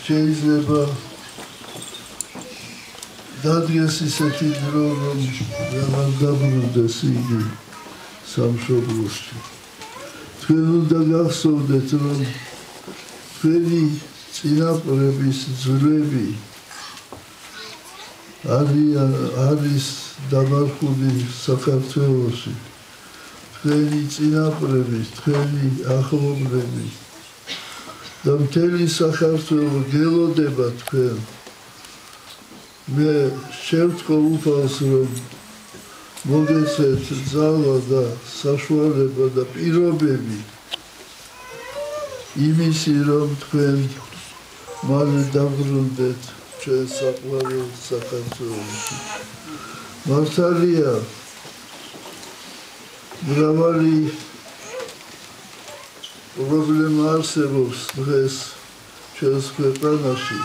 შეიძლება დადგეს ისეთი დრო, რომ აღარ დაბრუნდეს იგი სამშობლოში. თქვენ უნდა გახსოვდეთ, რომ თქვენი წინაპრების ძვლები არის დამარხული საქართველოში. თქვენი წინაპრები, თქვენი ახლობლები და მთელი საქართველო გელოდება თქვენ. მე შევთქო უფალს, რომ მოგეცეთ ძალა და საშუალება და პირობები იმისი, რომ თქვენ მალე დაბრუნდეთ ჩვენ საყვარელ საქართველოში. მართალია, მრავალი პრობლემა არსებობს დღეს ჩვენს ქვეყანაში,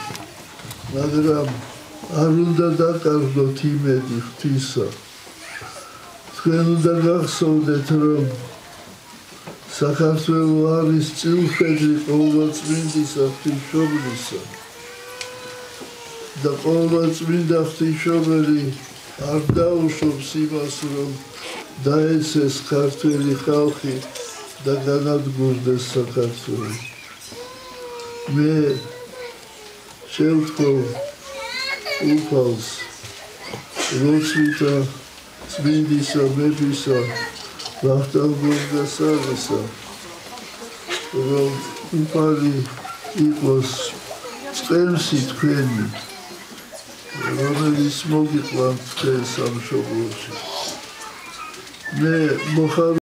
მაგრამ არ უნდა დაკარგოთ იმედი ღვთისა. თქვენ უნდა გახსოვდეთ, რომ საქართველო არის წილხედი ყოვლადწმინდისა ღვთისმშობლისა და ყოვლადწმინდა ღვთისმშობელი არ დაუშვებს იმას, რომ დაეცეს ქართველი ხალხი და განადგურდეს საქართველო. მე შევთქო უფალს როცვითა წმინდისა მეფისა ვახტანგ გორგასალისა, რომ უფალი იყოს წემსი თქვენი, რომელიც მოგიყვანთ თქვენ სამშობლოში. მე მოხარ